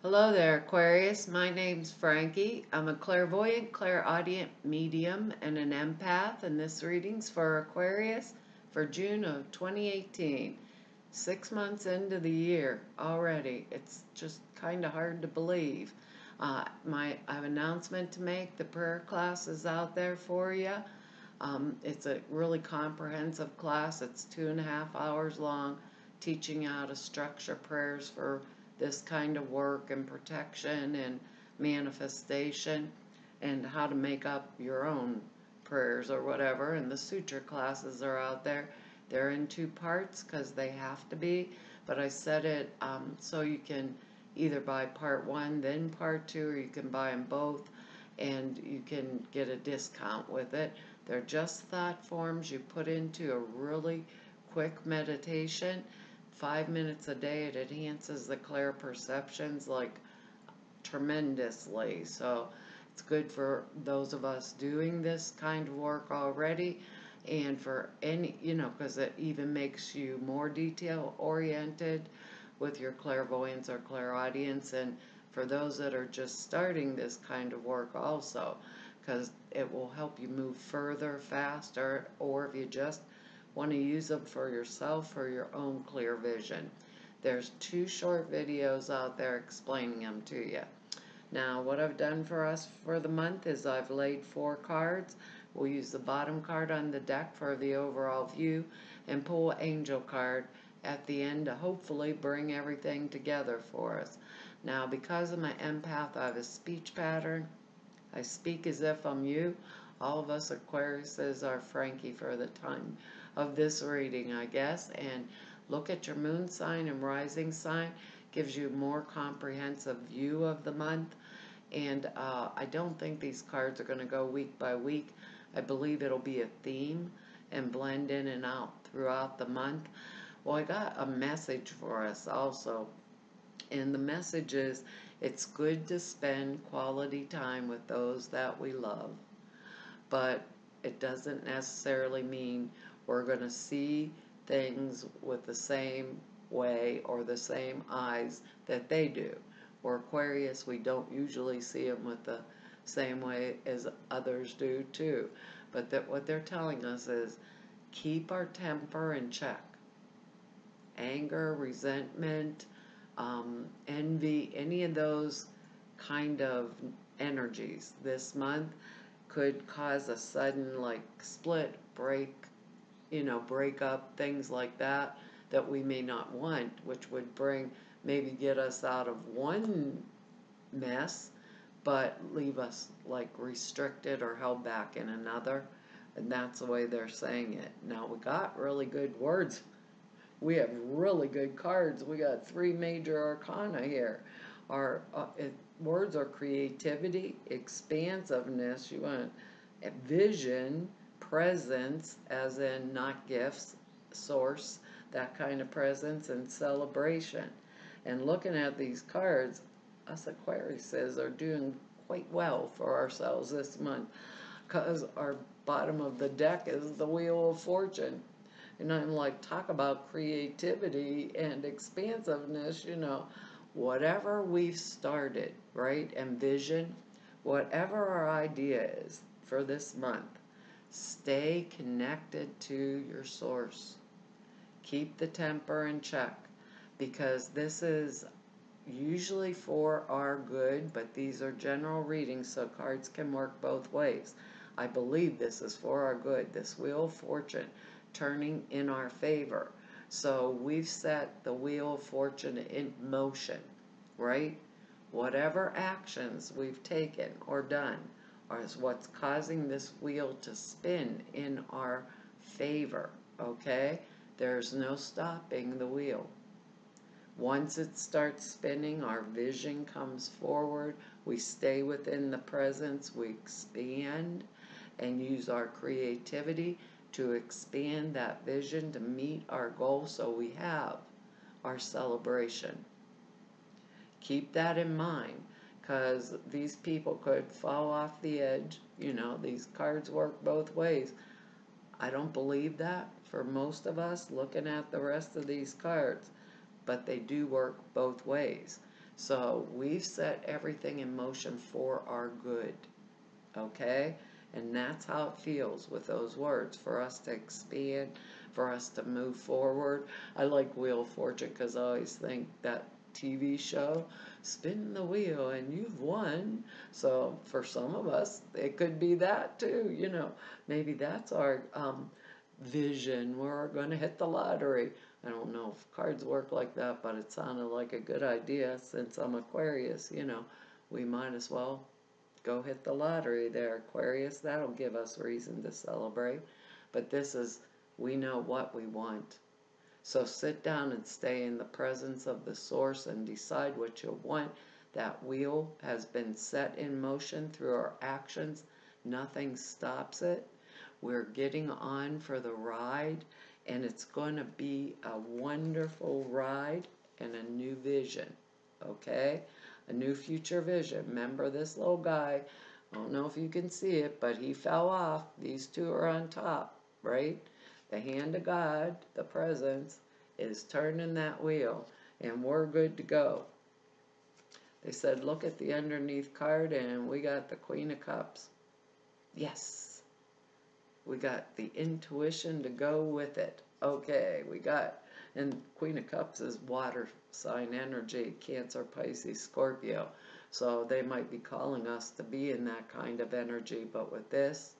Hello there, Aquarius. My name's Frankie. I'm a clairvoyant, clairaudient medium, and an empath, and this reading's for Aquarius for June of 2018. 6 months into the year already. It's just kind of hard to believe. I have an announcement to make. The prayer class is out there for you. It's a really comprehensive class. It's 2.5 hours long, teaching you how to structure prayers for this kind of work and protection and manifestation, and how to make up your own prayers or whatever. And the sutra classes are out there. They're in 2 parts because they have to be, but I said it so you can either buy part 1 then part 2, or you can buy them both and you can get a discount with it. They're just thought forms you put into a really quick meditation. 5 minutes a day. It enhances the clear perceptions like tremendously. So it's good for those of us doing this kind of work already, and for any, because it even makes you more detail oriented with your clairvoyance or clairaudience, and for those that are just starting this kind of work also, because it will help you move further, faster, or if you just want to use them for yourself for your own clear vision. There's 2 short videos out there explaining them to you. Now, what I've done for us for the month is I've laid 4 cards. We'll use the bottom card on the deck for the overall view and pull an angel card at the end to hopefully bring everything together for us. Now, because of my empath, I have a speech pattern. I speak as if I'm you. All of us Aquariuses are Frankie for the time of this reading, I guess. And look at your moon sign and rising sign. Gives you a more comprehensive view of the month. And I don't think these cards are going to go week by week. I believe it'll be a theme and blend in and out throughout the month. Well, I got a message for us also. And the message is, it's good to spend quality time with those that we love. But it doesn't necessarily mean we're going to see things with the same way or the same eyes that they do. We're Aquarius, we don't usually see them with the same way as others do too. But what they're telling us is, keep our temper in check. Anger, resentment, envy, any of those kind of energies this month could cause a sudden split, break up, things like that we may not want, which would maybe get us out of one mess, but leave us restricted or held back in another. And that's the way they're saying it. Now, we got really good words. We have really good cards. We got 3 major arcana here. Our words are creativity, expansiveness, you want vision, presence, as in not gifts, source, that kind of presence, and celebration. And looking at these cards, us Aquariuses are doing quite well for ourselves this month, because our bottom of the deck is the Wheel of Fortune. And I'm like, talk about creativity and expansiveness, whatever we've started, right? And vision, whatever our idea is for this month, stay connected to your source. Keep the temper in check, because this is usually for our good, but these are general readings, so cards can work both ways. I believe this is for our good, this Wheel of Fortune turning in our favor. So we've set the Wheel of Fortune in motion, right? Whatever actions we've taken or done is what's causing this wheel to spin in our favor, okay? There's no stopping the wheel. Once it starts spinning, our vision comes forward. We stay within the presence. We expand and use our creativity to expand that vision to meet our goal, so we have our celebration. Keep that in mind, because these people could fall off the edge. These cards work both ways. I don't believe that for most of us looking at the rest of these cards, but they do work both ways. So we've set everything in motion for our good, okay? And that's how it feels with those words, for us to expand, for us to move forward. I like Wheel of Fortune because I always think that TV show, spin the wheel and you've won. So for some of us, it could be that too, you know. Maybe that's our vision. We're going to hit the lottery. I don't know if cards work like that, but it sounded like a good idea since I'm Aquarius, you know. We might as well go hit the lottery there, Aquarius. That'll give us reason to celebrate. But this is, we know what we want. So sit down and stay in the presence of the source and decide what you want. That wheel has been set in motion through our actions. Nothing stops it. We're getting on for the ride, and it's going to be a wonderful ride and a new vision, okay? A new future vision. Remember this little guy, I don't know if you can see it, but he fell off. These two are on top, right? The hand of God, the presence, is turning that wheel, and we're good to go. They said, look at the underneath card, and we got the Queen of Cups. Yes. We got the intuition to go with it. Okay, we got, and Queen of Cups is water sign energy, Cancer, Pisces, Scorpio. So they might be calling us to be in that kind of energy, but with this,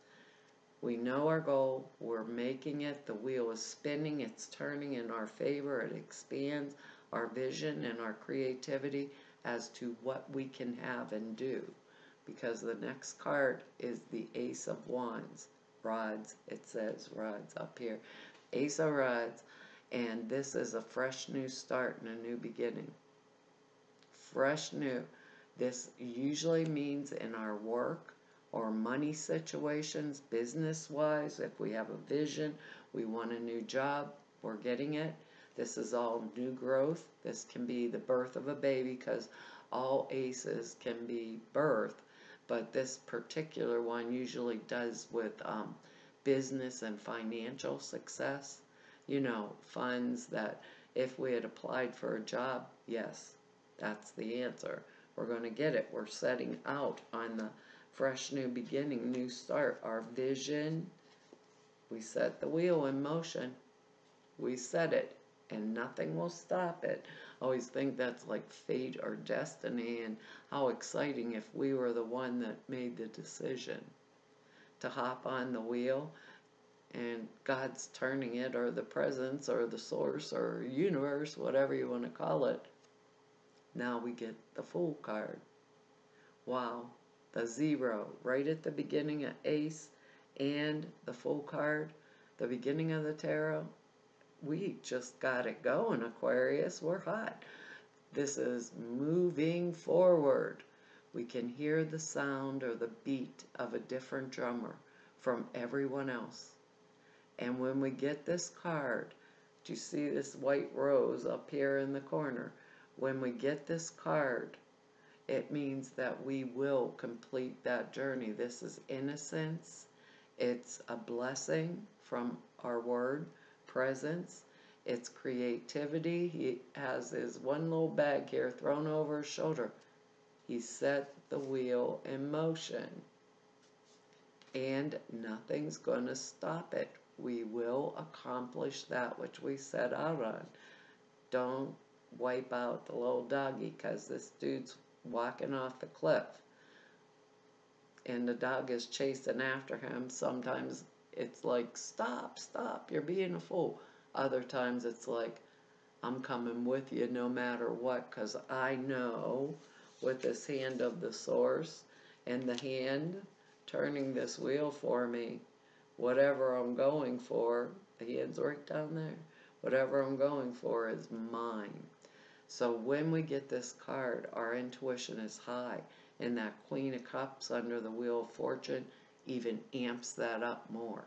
we know our goal, we're making it, the wheel is spinning, it's turning in our favor, it expands our vision and our creativity as to what we can have and do. Because the next card is the Ace of Wands. Rods, it says rods up here. Ace of Rods, and this is a fresh new start and a new beginning. Fresh new. This usually means in our work or money situations, business-wise, if we have a vision, we want a new job, we're getting it. This is all new growth. This can be the birth of a baby because all aces can be birth, but this particular one usually does with business and financial success. You know, funds that if we had applied for a job, yes, that's the answer. We're going to get it. We're setting out on the fresh new beginning, new start. Our vision, we set the wheel in motion. We set it, and nothing will stop it. I always think that's like fate or destiny, and how exciting if we were the one that made the decision to hop on the wheel, and God's turning it, or the presence, or the source, or universe, whatever you want to call it. Now we get the Fool card. Wow. The 0 right at the beginning of Ace and the Fool card, the beginning of the tarot. We just got it going, Aquarius. We're hot. This is moving forward. We can hear the sound or the beat of a different drummer from everyone else. And when we get this card, do you see this white rose up here in the corner? When we get this card, it means that we will complete that journey. This is innocence. It's a blessing from our word, presence. It's creativity. He has his one little bag here thrown over his shoulder. He set the wheel in motion. And nothing's going to stop it. We will accomplish that which we set out on. Don't wipe out the little doggy because this dude's walking off the cliff and the dog is chasing after him. Sometimes it's like, stop, stop, you're being a fool. Other times it's like, I'm coming with you no matter what, because I know with this hand of the source and the hand turning this wheel for me, whatever I'm going for, the hand's right down there, whatever I'm going for is mine. So when we get this card, our intuition is high, and that Queen of Cups under the Wheel of Fortune even amps that up more.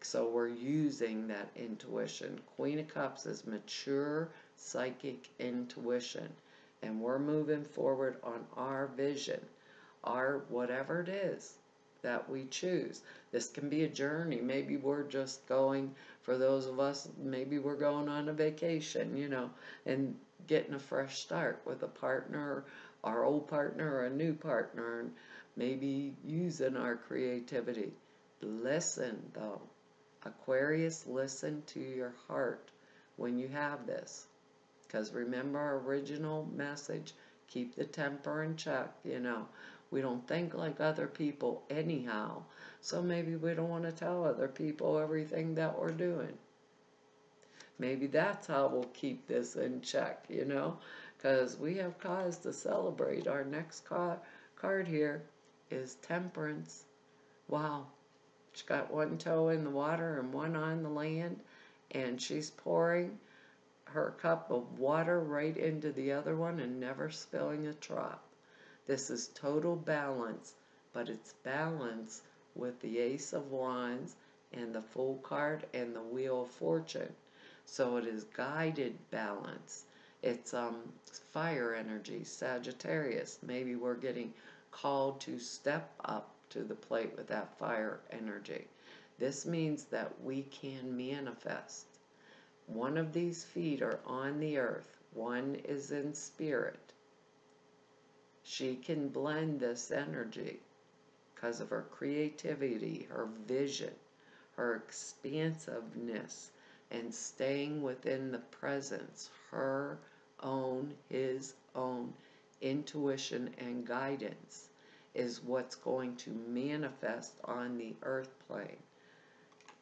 So we're using that intuition. Queen of Cups is mature psychic intuition, and we're moving forward on our vision, our whatever it is that we choose. This can be a journey. Maybe we're just going, for those of us, maybe we're going on a vacation, you know, and getting a fresh start with a partner, our old partner or a new partner, and maybe using our creativity. Listen though. Aquarius, listen to your heart when you have this. Because remember our original message, keep the temper in check, you know. We don't think like other people anyhow. So maybe we don't want to tell other people everything that we're doing. Maybe that's how we'll keep this in check, you know, because we have cause to celebrate. Our next card here is Temperance. Wow. She's got one toe in the water and one on the land, and she's pouring her cup of water right into the other one and never spilling a drop. This is total balance, but it's balance with the Ace of Wands and the Fool card and the Wheel of Fortune. So it is guided balance. It's fire energy, Sagittarius. Maybe we're getting called to step up to the plate with that fire energy. This means that we can manifest. One of these feet are on the earth. One is in spirit. She can blend this energy because of her creativity, her vision, her expansiveness, and staying within the presence, her own, his own intuition and guidance is what's going to manifest on the earth plane.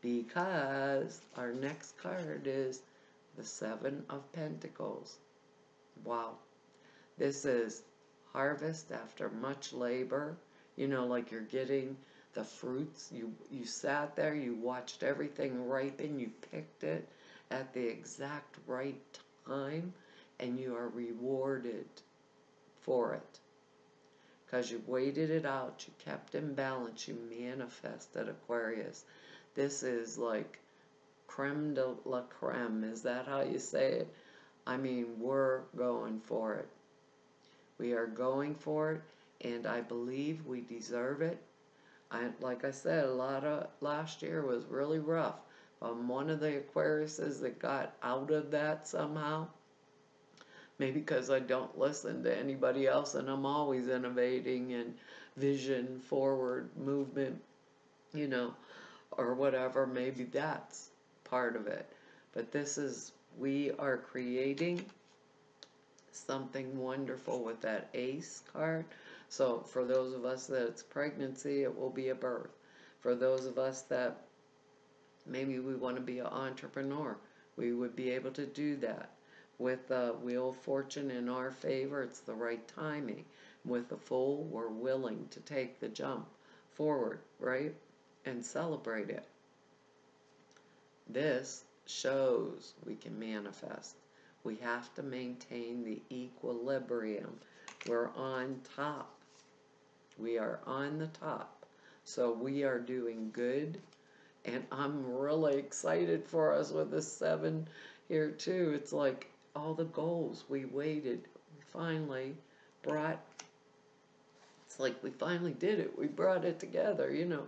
Because our next card is the Seven of Pentacles. Wow. This is harvest after much labor. You know, like you're getting the fruits. You sat there, you watched everything ripen, you picked it at the exact right time, and you are rewarded for it. Because you waited it out, you kept in balance, you manifested, Aquarius. This is like creme de la creme. Is that how you say it? I mean, we're going for it. We are going for it, and I believe we deserve it. Like I said, a lot of last year was really rough. I'm one of the Aquariuses that got out of that somehow. Maybe because I don't listen to anybody else, and I'm always innovating and vision forward movement, you know, or whatever. Maybe that's part of it. But this is, we are creating something wonderful with that Ace card. So for those of us that it's pregnancy, it will be a birth. For those of us that maybe we want to be an entrepreneur, we would be able to do that. With the Wheel of Fortune in our favor, it's the right timing. With the Fool, we're willing to take the jump forward, right? And celebrate it. This shows we can manifest. We have to maintain the equilibrium. We're on top. We are on the top. So we are doing good. And I'm really excited for us with the 7 here too. It's like all the goals we waited, we finally brought, it's like we finally did it. We brought it together, you know.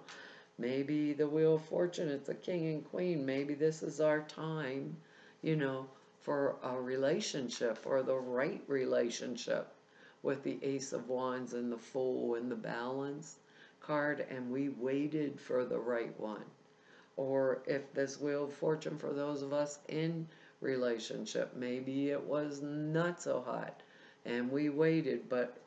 Maybe the Wheel of Fortune, it's a king and queen. Maybe this is our time, you know, for a relationship or the right relationship with the Ace of Wands and the Fool and the Balance card, and we waited for the right one. Or if this Wheel of Fortune for those of us in relationship, maybe it was not so hot and we waited, but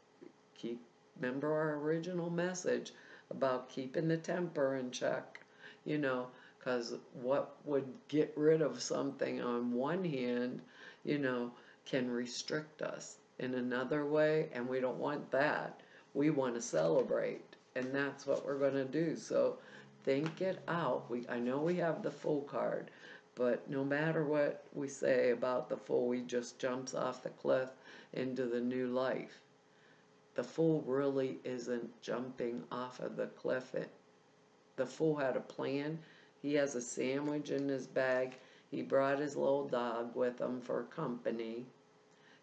remember our original message about keeping the temper in check, you know, because what would get rid of something on one hand, you know, can restrict us in another way, and we don't want that. We want to celebrate, and that's what we're going to do. So think it out. I know we have the Fool card, but no matter what we say about the Fool, he just jumps off the cliff into the new life. The Fool really isn't jumping off of the cliff. The Fool had a plan. He has a sandwich in his bag. He brought his little dog with him for company.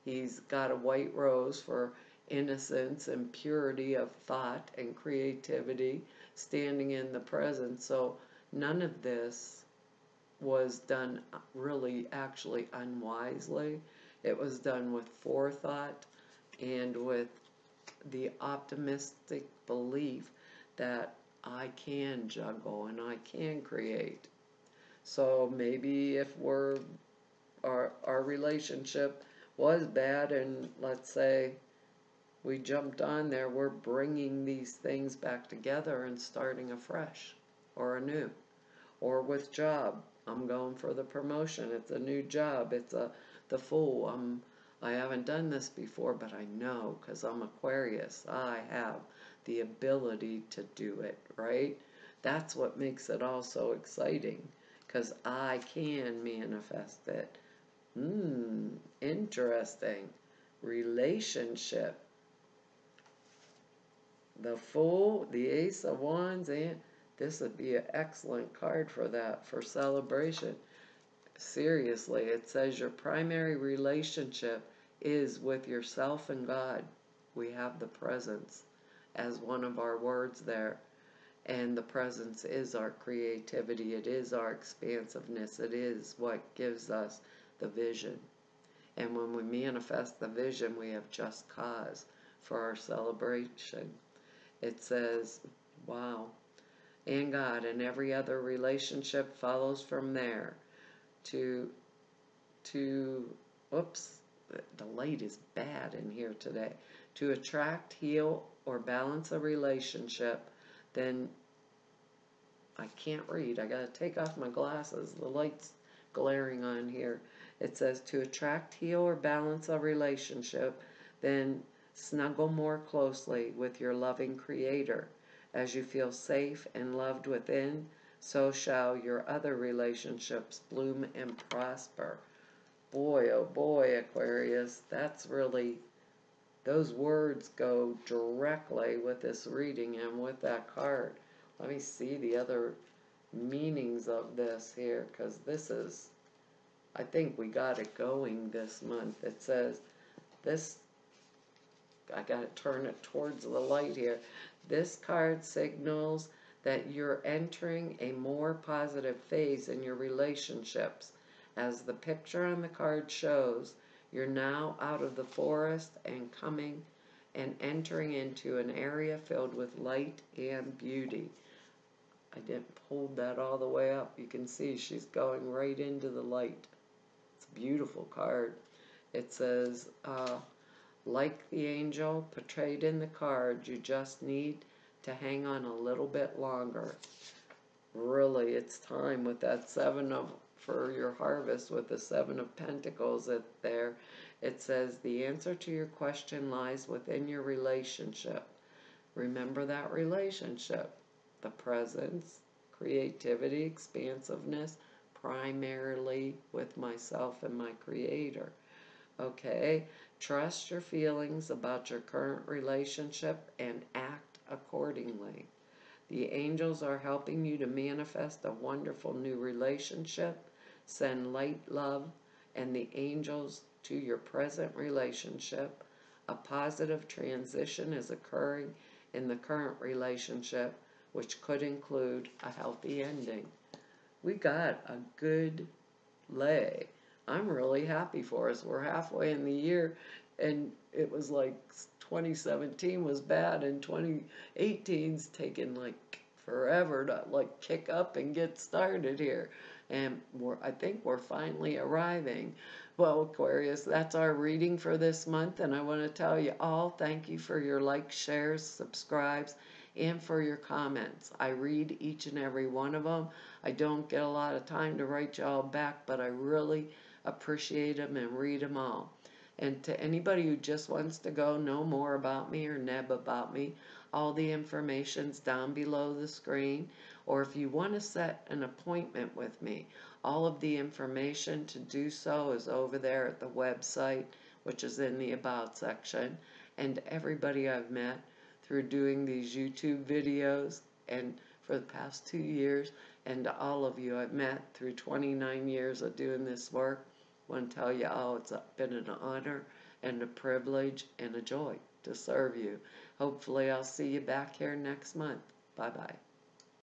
He's got a white rose for innocence and purity of thought and creativity, standing in the present. So none of this was done really actually unwisely. It was done with forethought and with the optimistic belief that I can juggle and I can create. So maybe if our relationship was bad, and let's say we jumped on there, we're bringing these things back together and starting afresh or anew. Or with job, I'm going for the promotion. It's a new job. It's the Fool. I haven't done this before, but I know because I'm Aquarius. I have the ability to do it, right? That's what makes it all so exciting, because I can manifest it. Interesting. Relationship. The Fool, the Ace of Wands, and this would be an excellent card for that, for celebration. Seriously, it says your primary relationship is with yourself and God. We have the presence as one of our words there. And the presence is our creativity. It is our expansiveness. It is what gives us the vision. And when we manifest the vision, we have just cause for our celebration. It says, wow. And God, and every other relationship follows from there. Oops, the light is bad in here today. To attract, heal, or balance a relationship, then I can't read. I gotta take off my glasses. The light's glaring on here. It says to attract, heal, or balance a relationship, then snuggle more closely with your loving Creator. As you feel safe and loved within, so shall your other relationships bloom and prosper. Boy, oh boy, Aquarius, that's really, those words go directly with this reading and with that card. Let me see the other meanings of this here, because this is, I think we got it going this month. It says, this, I gotta turn it towards the light here. This card signals that you're entering a more positive phase in your relationships. As the picture on the card shows, you're now out of the forest and coming and entering into an area filled with light and beauty. I didn't hold that all the way up. You can see she's going right into the light. It's a beautiful card. It says, like the angel portrayed in the card, you just need to hang on a little bit longer. Really, it's time with that for your harvest with the Seven of Pentacles there. It says the answer to your question lies within your relationship. Remember that relationship. The presence, creativity, expansiveness, primarily with myself and my Creator. Okay, trust your feelings about your current relationship and act accordingly. The angels are helping you to manifest a wonderful new relationship. Send light, love, and the angels to your present relationship. A positive transition is occurring in the current relationship, which could include a healthy ending. We got a good lay. I'm really happy for us. We're halfway in the year, and it was like 2017 was bad, and 2018's taken like forever to like kick up and get started here. And I think we're finally arriving. Well, Aquarius, that's our reading for this month, and I want to tell you all thank you for your likes, shares, subscribes, and for your comments. I read each and every one of them. I don't get a lot of time to write y'all back, but I really appreciate them and read them all. And to anybody who just wants to go know more about me or neb about me, all the information's down below the screen. Or if you want to set an appointment with me, all of the information to do so is over there at the website, which is in the About section. And everybody I've met through doing these YouTube videos and for the past 2 years, and to all of you I've met through 29 years of doing this work, I want to tell you all it's been an honor and a privilege and a joy to serve you. Hopefully I'll see you back here next month. Bye-bye.